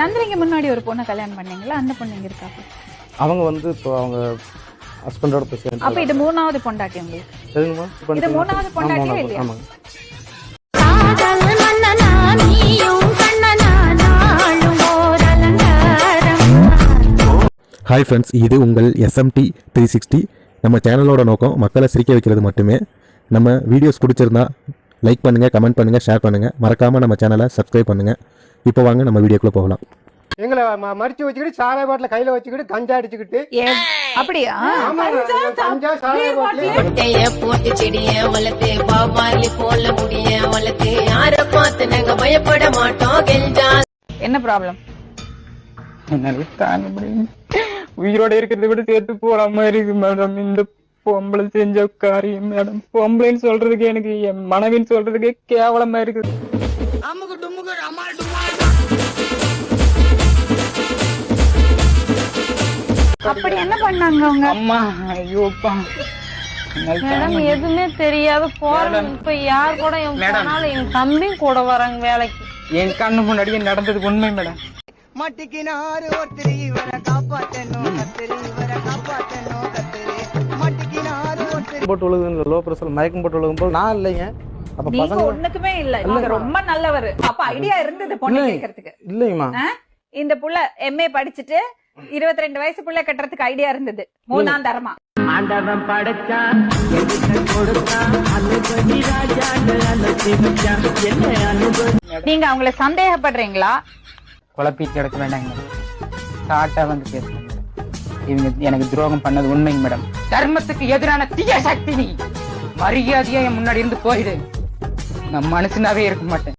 நந்தினிக்கு முன்னாடி ஒரு பொண்ணை கல்யாணம் பண்ணீங்களா? அந்த பொண்ணு எங்க இருக்கா? அவங்க வந்து இப்போ அவங்க ஹஸ்பண்டோட பேசுறாங்க. அப்ப இது மூணாவது பொண்டாட்டி உங்களுக்கு? சரிங்கம்மா. இது மூணாவது பொண்டாட்டியே இல்லையா? ஆமாங்க. ஹாய் ஃப்ரெண்ட்ஸ், இது உங்கள் SMT 360. நம்ம சேனலோட நோக்கம் மக்களை சிரிக்க வைக்கிறது மட்டுமே. நம்ம வீடியோஸ் பிடிச்சிருந்தா லைக் பண்ணுங்கள், கமெண்ட் பண்ணுங்கள், ஷேர் பண்ணுங்கள். மறக்காமல் நம்ம சேனலை சப்ஸ்கிரைப் பண்ணுங்கள். இப்போ வாங்க நம்ம வீடியோக்குள்ளே போகலாம். எங்களை மறிச்சு வச்சுக்கிட்டு சாராய பாட்டில கையில வச்சுக்கிட்டு கஞ்சா அடிச்சுக்கிட்டு அப்படியா? கஞ்சா சாராய பாட்டில போட்டு செடிய வளர்த்து பாபாலி போல முடிய வளர்த்து யார பார்த்து நாங்க பயப்பட மாட்டோம். கெஞ்சா என்ன ப்ராப்ளம்? என்னால தாங்க முடியும். உயிரோட இருக்கிறத விட சேர்த்து போற மாதிரி இருக்கு மேடம். இந்த பொம்பளை செஞ்ச காரியம் மேடம். பொம்பளைன்னு சொல்றதுக்கு எனக்கு என் மனைவின்னு சொல்றதுக்கே கேவலமா இருக்குது. அப்படி என்ன பண்ணாங்க அவங்க? அம்மா ஐயோப்பா, மேடம் எதுவுமே தெரியாத போறேன். இப்ப யார் கூட என் தம்பி கூட வராங்க வேலைக்கு. என் கண்ணு முன்னாடியே நடந்தது உண்மை மேடம். மட்டிக்கினாரு ஒருத்தர் இவரை காப்பாத்தணும், கத்திரி இவரை காப்பாத்தணும், கத்திரி மட்டிக்கினாரு ஒருத்தர் போட்டு விழுகுது, லோ பிரஷர் மயக்கம் போட்டு விழுகும் போது நான் இல்லைங்க. அப்ப நீங்க பசங்க ஒண்ணுக்குமே இல்ல. நீங்க ரொம்ப நல்லவர். அப்ப ஐடியா இருந்தது பொண்ணு கேட்கறதுக்கு இல்லைங்கம்மா. இந்த புள்ள MA படிச்சுட்டு 22 வயசு புள்ள கட்டுறதுக்கு ஐடியா இருந்தது. மூணாம் தரமா நீங்க அவங்கள சந்தேகப்படுறீங்களா? குழப்பிட்டு கிடக்க வேண்டாங்க. ஷார்ட்டா வந்து பேசுங்க. இவங்க எனக்கு துரோகம் பண்ணது உண்மைங்க மேடம். தர்மத்துக்கு எதிரான தீய சக்தி. நீ மரியாதையா என் முன்னாடி இருந்து போயிடு. நான் மனுஷனாவே இருக்க மாட்டேன்.